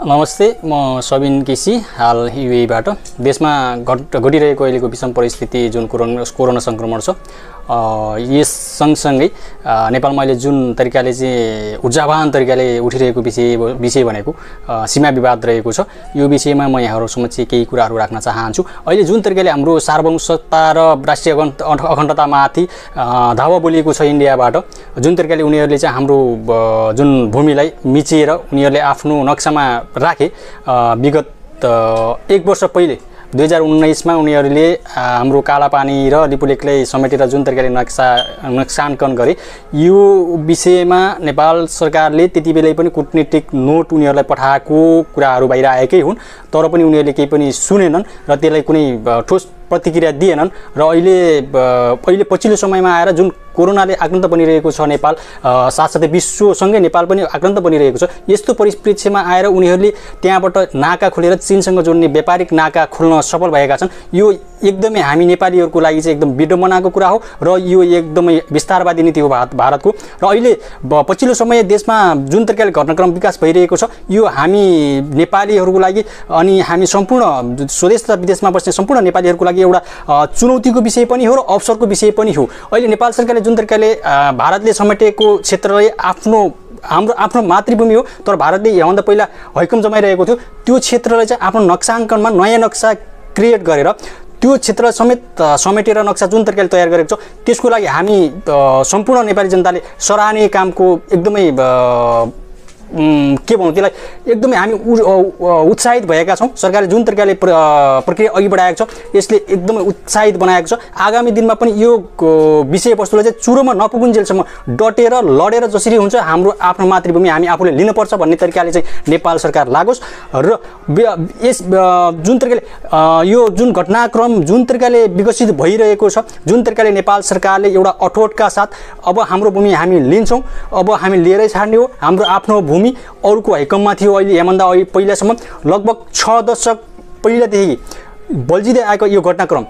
नमस्ते, म सबिन केसी हाल युएबाट। देशमा घटिरहेको अहिलेको विषम परिस्थिति जुन कोरोना संक्रमण छ, यस सँगसँगै नेपालमा अहिले जुन तरिकाले चाहिँ ऊर्जावान तरिकाले उठिरहेको विषय भनेको सीमा विवाद रहेको छ। यो विषयमा म यहाँहरु समक्ष केही कुराहरू राख्न चाहन्छु। अहिले जुन तरिकाले हाम्रो सार्वभौमसत्ता र राष्ट्रिय अखण्डतामाथि धावा बोलिएको छ इन्डियाबाट, जुन तरिकाले उनीहरूले चाहिँ हाम्रो जुन भूमिलाई मिचेर उनीहरूले आफ्नो नक्सामा राखे, विगत 1 वर्ष पहिले 2019 मा उनीहरूले हाम्रो कालापानी र लिपुलेखलाई समेटेर जुन तरिकाले नक्साङ्कन गरे, यो विषयमा नेपाल सरकारले त्यतिबेलै पनि कूटनीतिक नोट उनीहरूलाई पठाएको कुराहरू बाहिर आएकै हुन्, तर पनि उनीहरूले केही पनि सुनेनन् र त्यसलाई कुनै ठोस प्रतिक्रिया दिएनन्। र अहिले पछिल्लो समयमा आएर जुन कोरोनाले आक्रान्त बनिरहेको छ नेपाल, साथसाथै विश्वसँगै नेपाल पनि आक्रान्त बनिरहेको छ, यस्तो परिप्रेक्ष्यमा आएर उनीहरूले त्यहाँबाट नाका खोलेर चीनसँग जोड्ने व्यापारिक नाका खोल्न सफल भएका छन्। यो एकदमै हामी नेपालीहरूको लागि चाहिँ एकदम विडम्बनाको कुरा हो र यो एकदमै विस्तारवादी नीति हो भारतको। र अहिले पछिल्लो समय देशमा जुन तरिकाले घटनाक्रम विकास भइरहेको छ, यो हामी नेपालीहरूको लागि अनि हामी सम्पूर्ण स्वदेश र विदेशमा बस्ने सम्पूर्ण नेपालीहरूको लागि एउटा चुनौतीको विषय पनि हो र अवसरको विषय पनि हो। अहिले नेपाल सरकारले जुन तरिकाले भारतले समेटेको क्षेत्रलाई आफ्नो मातृभूमि हो, तर भारतले योभन्दा पहिला हैकम जमाइरहेको थियो, त्यो क्षेत्रलाई चाहिँ आफ्नो नक्साङ्कनमा नयाँ नक्सा क्रिएट गरेर त्यो क्षेत्र समेटेर नक्सा जुन तरिकाले तयार गरेको छ, त्यसको लागि हामी सम्पूर्ण नेपाली जनताले सराहनीय कामको एकदमै के भनौँ त्यसलाई एकदमै हामी उत्साहित भएका छौँ। सरकारले जुन तरिकाले प्रक्रिया अघि बढाएको छ, यसले एकदमै उत्साहित बनाएको छ। आगामी दिनमा पनि यो विषयवस्तुलाई चाहिँ चुरोमा नपुगुन्जेलसम्म डटेर लडेर जसरी हुन्छ हाम्रो आफ्नो मातृभूमि हामी आफूले लिनुपर्छ भन्ने तरिकाले चाहिँ नेपाल सरकार लागोस्। र यस जुन तरिकाले यो जुन घटनाक्रम जुन तरिकाले विकसित भइरहेको छ, जुन तरिकाले नेपाल सरकारले एउटा अठोटका साथ अब हाम्रो भूमि हामी लिन्छौँ, अब हामी लिएरै छाड्ने हो, हाम्रो आफ्नो भूमि अरूको हैकममा थियो, अहिले यहाँभन्दा पहिलासम्म लगभग 6 दशक पहिलादेखि बल्झिँदै आएको यो घटनाक्रम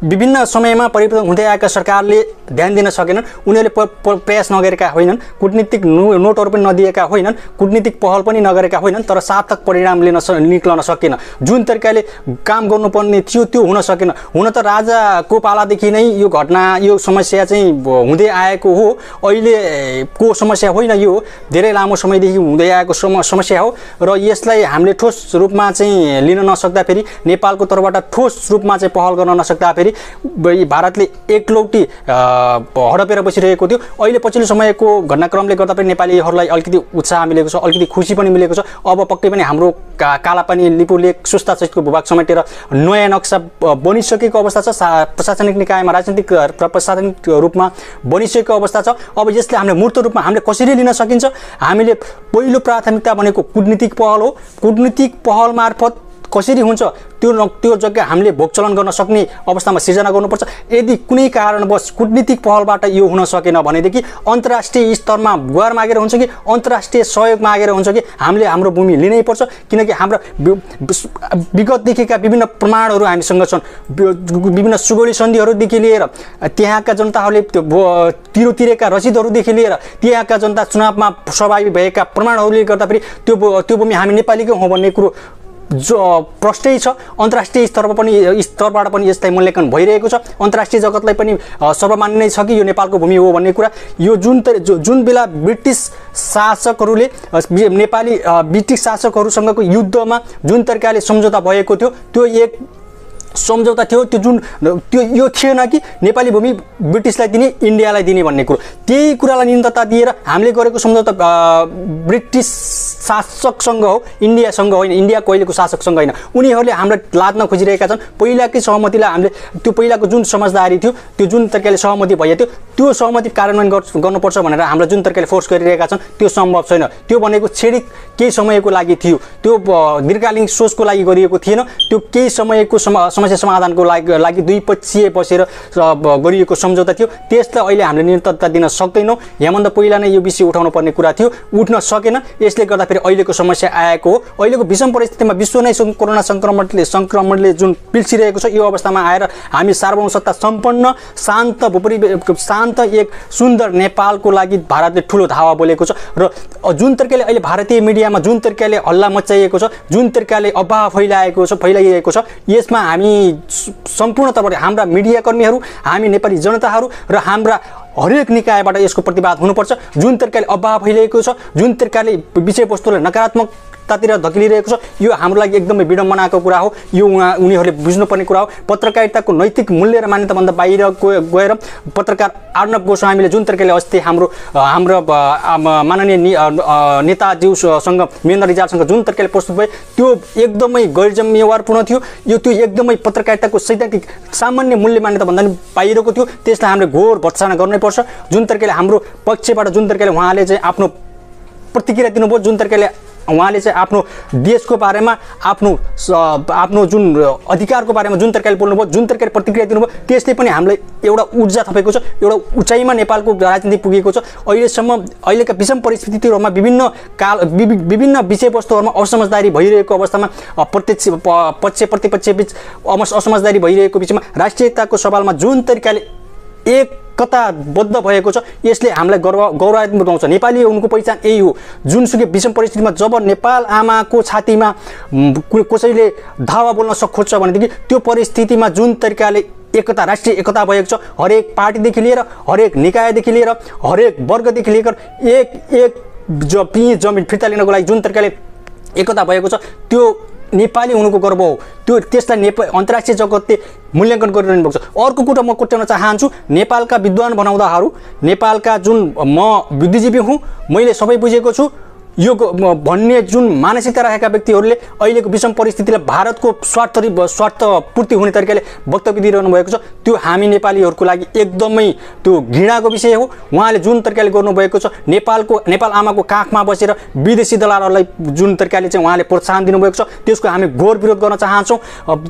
विभिन्न समयमा परिवर्तन हुँदै आएका सरकारले ध्यान दिन सकेनन्, उनीहरूले प्रयास नगरेका होइनन्, कूटनीतिक नोटहरू पनि नदिएका होइनन्, कूटनीतिक पहल पनि नगरेका होइनन्, तर सार्थक परिणाम निक्लन सकेन। जुन तरिकाले काम गर्नुपर्ने थियो त्यो हुन सकेन। हुन त राजाको पालादेखि नै यो घटना यो समस्या चाहिँ हुँदै आएको हो, अहिलेको समस्या होइन, यो धेरै लामो समयदेखि हुँदै आएको समस्या हो। र यसलाई हामीले ठोस रूपमा चाहिँ लिन नसक्दाखेरि, नेपालको तर्फबाट ठोस रूपमा चाहिँ पहल गर्न नसक्दाखेरि भारतले एकलौटी हडपेर बसिरहेको थियो। अहिले पछिल्लो समयको घटनाक्रमले गर्दा पनि नेपालीहरूलाई अलिकति उत्साह मिलेको छ, अलिकति खुसी पनि मिलेको छ। अब पक्कै पनि हाम्रो कालापानी लिपुलेख सुस्ता सहितको भूभाग समेटेर नयाँ नक्सा बनिसकेको अवस्था छ, प्रशासनिक निकायमा राजनीतिक र प्रशासनिक रूपमा बनिसकेको अवस्था छ। अब यसले हामीले मूर्त रूपमा हामीले कसरी लिन सकिन्छ, हामीले पहिलो प्राथमिकता भनेको कूटनीतिक पहल हो। कूटनीतिक पहल मार्फत कसरी हुन्छ त्यो जग्गा हामीले भोगचलन गर्न सक्ने अवस्थामा सिर्जना गर्नुपर्छ। यदि कुनै कारणवश कूटनीतिक पहलबाट यो हुन सकेन भनेदेखि अन्तर्राष्ट्रिय स्तरमा गुहार मागेर हुन्छ कि अन्तर्राष्ट्रिय सहयोग मागेर हुन्छ कि हामीले हाम्रो भूमि लिनै पर्छ, किनकि हाम्रा विगतदेखिका विभिन्न प्रमाणहरू हामीसँग छन्। विभिन्न सुगौली सन्धिहरूदेखि लिएर त्यहाँका जनताहरूले तिरो तिरेका रसिदहरूदेखि लिएर त्यहाँका जनता चुनावमा सहभागी भएका प्रमाणहरूले गर्दाखेरि त्यो भूमि हामी नेपालीकै हो भन्ने कुरो जो प्रष्टै छ। अन्तर्राष्ट्रिय स्तरबाट पनि यसलाई मूल्याङ्कन भइरहेको छ। अन्तर्राष्ट्रिय जगतलाई पनि सर्वमान्य नै छ कि यो नेपालको भूमि हो भन्ने कुरा। यो जुन बेला ब्रिटिस शासकहरूले ब्रिटिस शासकहरूसँगको युद्धमा जुन तरिकाले सम्झौता भएको थियो, त्यो एक सम्झौता थियो, त्यो यो थिएन कि नेपाली भूमि ब्रिटिसलाई दिने, इन्डियालाई दिने भन्ने कुरो। त्यही कुरालाई निरन्तरता दिएर हामीले गरेको सम्झौता ब्रिटिस शासकसँग हो, इन्डियासँग होइन, इन्डियाको अहिलेको शासकसँग होइन। उनीहरूले हामीलाई लाद्न खोजिरहेका छन्। पहिलाकै सहमतिलाई हामीले त्यो पहिलाको जुन समझदारी थियो, त्यो जुन तरिकाले सहमति भएको थियो, त्यो सहमति कार्यान्वयन गर्नुपर्छ भनेर हामीलाई जुन तरिकाले फोर्स गरिरहेका छन्, त्यो सम्भव छैन। त्यो भनेको क्षणिक केही समयको लागि थियो, त्यो दीर्घकालीन सोचको लागि गरिएको थिएन। त्यो केही समयको समस्या समाधानको लागि दुईपक्षीय बसेर गरिएको सम्झौता थियो, त्यसलाई अहिले हामीले निरन्तरता दिन सक्दैनौँ। यहाँभन्दा पहिला नै यो विषय उठाउनु पर्ने कुरा थियो, उठ्न सकेन। यसले गर्दाखेरि अहिलेको समस्या आएको हो। अहिलेको विषम परिस्थितिमा विश्व नै कोरोना सङ्क्रमणले जुन पिल्सिरहेको छ, यो अवस्थामा आएर हामी सार्वभौम सत्ता सम्पन्न शान्त एक सुन्दर नेपालको लागि भारतले ठुलो धावा बोलेको छ। र जुन तरिकाले अहिले भारतीय मिडियामा जुन तरिकाले हल्ला मचाइएको छ, जुन तरिकाले अफवाह फैलाइएको छ, यसमा हामी सम्पूर्ण तर्फबाट हाम्रा मिडियाकर्मीहरू, हामी नेपाली जनताहरू र हाम्रा हरेक निकायबाट यसको प्रतिवाद हुनुपर्छ। जुन तरिकाले अफवाह फैलिएको छ, जुन तरिकाले विषयवस्तुलाई नकारात्मकतातिर धकिलिरहेको छ, यो हाम्रो लागि एकदमै विडम्बनाको कुरा हो। यो उनीहरूले बुझ्नुपर्ने कुरा हो। पत्रकारिताको नैतिक मूल्य र मान्यताभन्दा बाहिर गएर पत्रकार अर्णव गोस्वामीले जुन तरिकाले अस्ति हाम्रो माननीय नेताज्यूसँग महेन्द्र रिजालसँग जुन तरिकाले प्रस्तुत भए, त्यो एकदमै गैर जिम्मेवारपूर्ण थियो। त्यो एकदमै पत्रकारिताको सैद्धान्तिक सामान्य मूल्य मान्यताभन्दा पनि बाहिरको थियो। त्यसलाई हामीले घोर भर्त्सना गर्नुपर्छ। जुन तरिकाले हाम्रो पक्षबाट जुन तरिकाले उहाँले चाहिँ आफ्नो प्रतिक्रिया दिनुभयो, जुन तरिकाले उहाँले चाहिँ आफ्नो देशको बारेमा, आफ्नो जुन अधिकारको बारेमा जुन तरिकाले बोल्नुभयो, जुन तरिकाले प्रतिक्रिया दिनुभयो, त्यसले पनि हामीलाई एउटा ऊर्जा थपेको छ। एउटा उचाइमा नेपालको राजनीति पुगेको छ। अहिलेका विषम परिस्थितिहरूमा विभिन्न विषयवस्तुहरूमा असमझदारी भइरहेको अवस्थामा पक्ष प्रतिपक्ष बीच असमझदारी भइरहेको बिचमा राष्ट्रियताको सवालमा जुन तरिकाले एकताबद्ध भएको छ, यसले हामीलाई गौरवान्वित बनाउँछ। नेपाली उनको पहिचान यही हो। जुनसुकै विषम परिस्थितिमा जब नेपाल आमाको छातीमा कसैले धावा बोल्न खोज्छ भनेदेखि त्यो परिस्थितिमा जुन तरिकाले राष्ट्रिय एकता भएको छ, हरेक पार्टीदेखि लिएर, हरेक निकायदेखि लिएर, हरेक वर्गदेखि लिएर एक जमिन फिर्ता लिनको लागि जुन तरिकाले एकता भएको छ, त्यो नेपाली हुनुको गर्व हो। त्यसलाई अन्तर्राष्ट्रिय जगतले मूल्याङ्कन गरिरहनु भएको छ। अर्को कुरा म कोट्याउन चाहन्छु, नेपालका विद्वान बनाउँदाहरू, नेपालका जुन म बुद्धिजीवी हुँ, मैले सबै बुझेको छु, यो भन्ने जुन मानसिकता राखेका व्यक्तिहरूले अहिलेको विषम परिस्थितिलाई भारतको स्वार्थ पूर्ति हुने तरिकाले वक्तव्य दिइरहनु भएको छ। त्यो हामी नेपालीहरूको लागि एकदमै त्यो घृणाको विषय हो। उहाँले जुन तरिकाले गर्नुभएको छ, नेपाल आमाको काखमा बसेर विदेशी दलालहरूलाई जुन तरिकाले चाहिँ उहाँले प्रोत्साहन दिनुभएको छ, त्यसको हामी घोर विरोध गर्न चाहन्छौँ।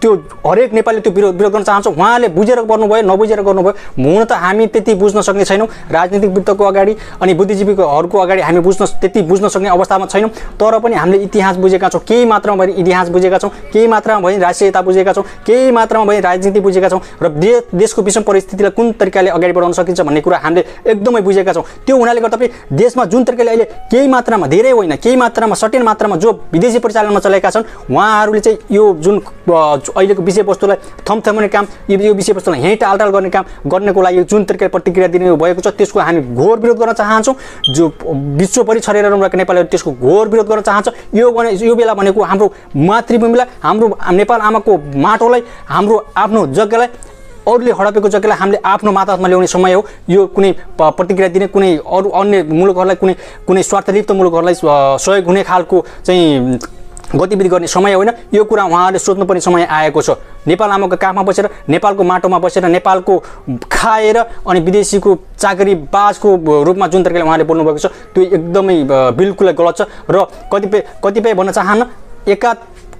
त्यो हरेक नेपालीले त्यो विरोध गर्न चाहन्छौँ। उहाँले बुझेर गर्नुभयो, नबुझेर गर्नुभयो, हुन त हामी त्यति बुझ्न सक्ने छैनौँ। राजनीतिक वृत्तको अगाडि अनि बुद्धिजीवीहरूको अगाडि हामी त्यति बुझ्न सक्ने अवस्थामा छैनौँ। तर पनि हामीले इतिहास बुझेका छौँ, केही मात्रामा भए इतिहास बुझेका छौँ, केही मात्रामा भए राष्ट्रियता बुझेका छौँ, केही मात्रामा भए राजनीति बुझेका छौँ र देशको विषम परिस्थितिलाई कुन तरिकाले अगाडि बढाउन सकिन्छ भन्ने कुरा हामीले एकदमै बुझेका छौँ। त्यो हुनाले गर्दा पनि देशमा जुन तरिकाले अहिले केही मात्रामा, धेरै होइन, केही मात्रामा, सर्टेन मात्रामा जो विदेशी परिचालनमा चलेका छन्, उहाँहरूले चाहिँ यो जुन अहिलेको विषयवस्तुलाई थम्थम्याउने काम, यो विषयवस्तुलाई यहीँ टालटाल गर्नको लागि जुन तरिकाले प्रतिक्रिया दिने भएको छ, त्यसको हामी घोर विरोध गर्न चाहन्छौँ। जो विश्वभरि छरेर रहेका नेपाली त्यसको घोर विरोध गर्न चाहन्छ। यो बेला भनेको हाम्रो मातृभूमिलाई, हाम्रो नेपाल आमाको माटोलाई, हाम्रो आफ्नो जग्गालाई, अरूले हडपेको जग्गालाई हामीले आफ्नो माताहतमा ल्याउने समय हो। यो कुनै प्रतिक्रिया दिने, कुनै अरू अन्य मुलुकहरूलाई, कुनै स्वार्थलिप्त मुलुकहरूलाई सहयोग हुने खालको चाहिँ गतिविधि गर्ने समय होइन। यो कुरा उहाँहरूले सोध्नुपर्ने समय आएको छ। नेपाल आमाको काखमा बसेर, नेपालको माटोमा बसेर, नेपालको खाएर अनि विदेशीको चाकरीबाजको रूपमा जुन तरिकाले उहाँले बोल्नुभएको छ, त्यो एकदमै बिल्कुलै गलत छ। र कतिपय भन्न चाहन्न,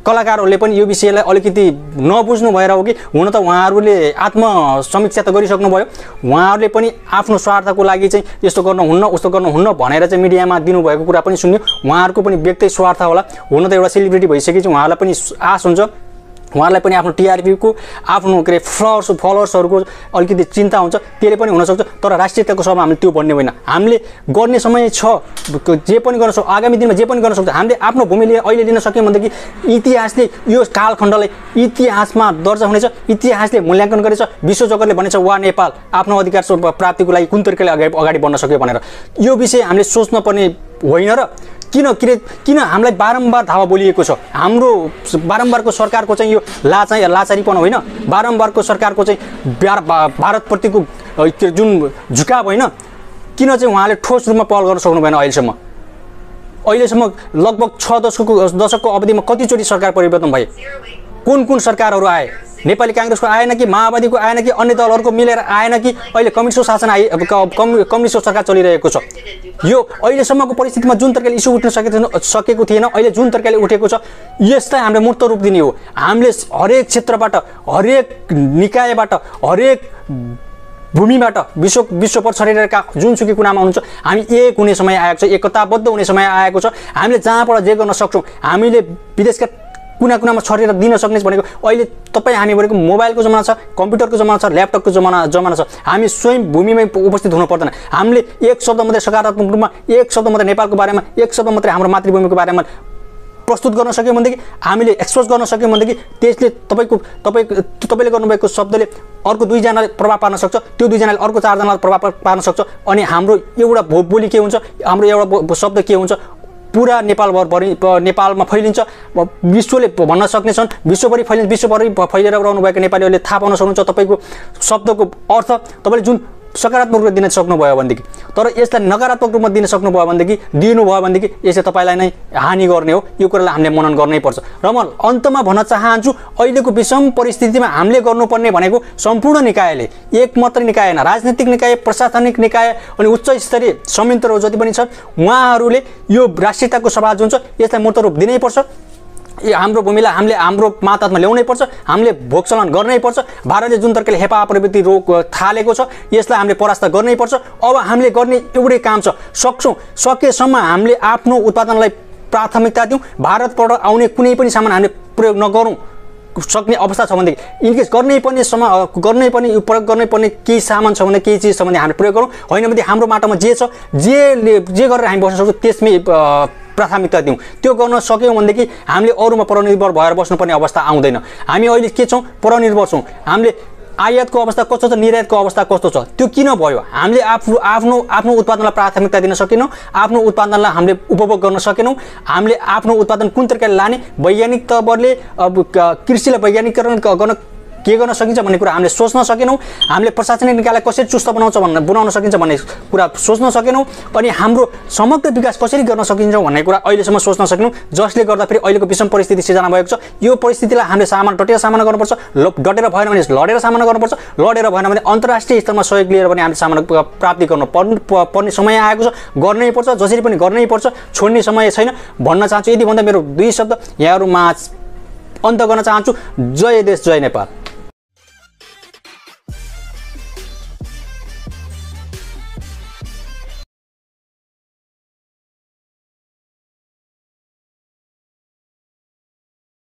कलाकारहरूले पनि यो विषयलाई अलिकति नबुझ्नु भएर हो कि हुन त उहाँहरूले आत्मसमीक्षा त गरिसक्नुभयो। उहाँहरूले पनि आफ्नो स्वार्थको लागि चाहिँ यस्तो गर्नुहुन्न, उस्तो गर्नुहुन्न भनेर चाहिँ मिडियामा दिनुभएको कुरा पनि सुन्यो। उहाँहरूको पनि व्यक्ति स्वार्थ होला। हुन त एउटा सेलिब्रिटी भइसकेपछि उहाँलाई पनि आश हुन्छ, उहाँलाई पनि आफ्नो टिआरपीको, आफ्नो के अरे फलोवर्सहरूको अलिकति चिन्ता हुन्छ। त्यसले पनि हुनसक्छ। तर राष्ट्रियताको सभामा हामीले त्यो भन्ने होइन। हामीले गर्ने समय छ, जे पनि गर्न सक्छौँ, आगामी दिनमा जे पनि गर्न सक्छौँ। हामीले आफ्नो भूमि अहिले लिन सक्यौँ भनेदेखि इतिहासले यो कालखण्डलाई इतिहासमा दर्जा हुनेछ। इतिहासले मूल्याङ्कन गरेछ, विश्व जगतले भनेछ वा नेपाल आफ्नो अधिकार प्राप्तिको लागि कुन तरिकाले अगाडि बढ्न सक्यो भनेर। यो विषय हामीले सोच्न पर्ने होइन र किन हामीलाई बारम्बार धावा बोलिएको छ। हाम्रो बारम्बारको सरकारको चाहिँ यो लाचारीपन होइन, बारम्बारको सरकारको चाहिँ भारतप्रतिको जुन झुकाव होइन। किन चाहिँ उहाँले ठोस रूपमा पहल गर्न सक्नु भएन अहिलेसम्म लगभग 6 दशकको अवधिमा कतिचोटि सरकार परिवर्तन भए? कुन सरकारहरू आए, नेपाली काङ्ग्रेसको आएन कि माओवादीको आएन कि अन्य दलहरूको मिलेर आएन कि अहिले कम्युनिस्टको शासन कम्युनिस्टको सरकार चलिरहेको छ। यो अहिलेसम्मको परिस्थितिमा जुन तरिकाले इस्यु उठ्न सकेको थिएन, अहिले जुन तरिकाले उठेको छ यसलाई हामीले मूर्त रूप दिने हो। हामीले हरेक क्षेत्रबाट, हरेक निकायबाट, हरेक भूमिबाट विश्वभर छरिरहेका जुनसुकै कुनामा हुनुहुन्छ हामी एक हुने समय आएको छ, एकताबद्ध हुने समय आएको छ। हामीले जहाँबाट जे गर्न सक्छौँ, हामीले विदेशका कुनामा छरेर दिन सक्ने भनेको अहिले तपाईँ हामी भनेको मोबाइलको जमाना छ, कम्प्युटरको जमाना छ, ल्यापटपको जमाना छ। हामी स्वयं भूमिमै उपस्थित हुनु पर्दैन। हामीले एक शब्द मात्रै सकारात्मक रूपमा, एक शब्द मात्रै नेपालको बारेमा, एक शब्द मात्रै हाम्रो मातृभूमिको बारेमा प्रस्तुत गर्न सक्यौँ भनेदेखि, हामीले एक्सपोज गर्न सक्यौँ भनेदेखि त्यसले तपाईँले गर्नुभएको शब्दले अर्को 2 जनाले प्रभाव पार्न सक्छ, त्यो 2 जनाले अर्को 4 जनालाई प्रभाव पार्न सक्छ। अनि हाम्रो एउटा बोली के हुन्छ, हाम्रो एउटा शब्द के हुन्छ, पुरा नेपालमा फैलिन्छ। विश्वले भन्न सक्नेछन्, विश्वभरि फैलिन्छ। विश्वभरि फैलिएर रहनुभएको नेपालीहरूले थाहा पाउन सक्नुहुन्छ तपाईँको शब्दको अर्थ तपाईँले जुन सकारात्मक रूपमा दिन सक्नुभयो भनेदेखि। तर यसलाई नकारात्मक रूपमा दिन सक्नुभयो भनेदेखि, दिनुभयो भनेदेखि यसले तपाईँलाई नै हानि गर्ने हो। यो कुरालाई हामीले मनन गर्नै पर्छ। र म अन्तमा भन्न चाहन्छु, अहिलेको विषम परिस्थितिमा हामीले गर्नुपर्ने भनेको सम्पूर्ण निकायले, एक मात्र निकाय होइन, राजनीतिक निकाय, प्रशासनिक निकाय अनि उच्च स्तरीय संयन्त्रहरू जति पनि छन् उहाँहरूले यो राष्ट्रियताको सभा जुन छ यसलाई मूर्त रूप दिनैपर्छ। हाम्रो भूमिलाई हामीले हाम्रो मातहतमा ल्याउनै पर्छ। हामीले भोगचलन गर्नै पर्छ। भारतले जुन तरिकाले हेपा प्रवृत्ति रोग थालेको छ यसलाई हामीले परास्त गर्नै पर्छ। अब हामीले गर्ने एउटै काम छ, सकेसम्म हामीले आफ्नो उत्पादनलाई प्राथमिकता दिउँ। भारतबाट आउने कुनै पनि सामान हामीले प्रयोग नगरौँ सक्ने अवस्था छ भनेदेखि, इनकेस प्रयोग गर्नै पर्ने केही सामान छ भने, केही चिज छ भने हामीले प्रयोग गरौँ। होइन भने हाम्रो माटोमा जे छ, जे गरेर हामी बस्न सक्छौँ त्यसमै प्राथमिकता दिउँ। त्यो गर्न सक्यौँ भनेदेखि हामीले अरूमा परनिर्भर भएर बस्नुपर्ने अवस्था आउँदैन। हामी अहिले के छौँ, परनिर्भर छौँ। हामीले आयातको अवस्था कस्तो छ, निर्यातको अवस्था कस्तो छ, त्यो किन भयो? हामीले आफ्नो उत्पादनलाई प्राथमिकता दिन सकेनौँ, आफ्नो उत्पादनलाई हामीले उपभोग गर्न सकेनौँ। हामीले आफ्नो उत्पादन कुन तरिकाले लाने, वैज्ञानिक तवरले अब कृषिलाई वैज्ञानिकरण गर्न के गर्न सकिन्छ भन्ने कुरा हामीले सोच्न सकेनौँ। हामीले प्रशासनिक निकायलाई कसरी चुस्त बनाउन सकिन्छ भन्ने कुरा सोच्न सकेनौँ। अनि हाम्रो समग्र विकास कसरी गर्न सकिन्छ भन्ने कुरा अहिलेसम्म सोच्न सकेनौँ, जसले गर्दा फेरि अहिलेको विषम परिस्थिति सिर्जना भएको छ। यो परिस्थितिलाई हामीले डटेर सामना गर्नुपर्छ। डटेर भएन भने लडेर सामना गर्नुपर्छ। लडेर भएन भने अन्तर्राष्ट्रिय स्तरमा सहयोग लिएर पनि हामीले सामना प्राप्ति पर्ने समय आएको छ। गर्नै पर्छ, जसरी पनि गर्नै पर्छ, छोड्ने समय छैन भन्न चाहन्छु। यदि भन्दा मेरो 2 शब्द यहाँहरूमा अन्त गर्न चाहन्छु। जय देश, जय नेपाल।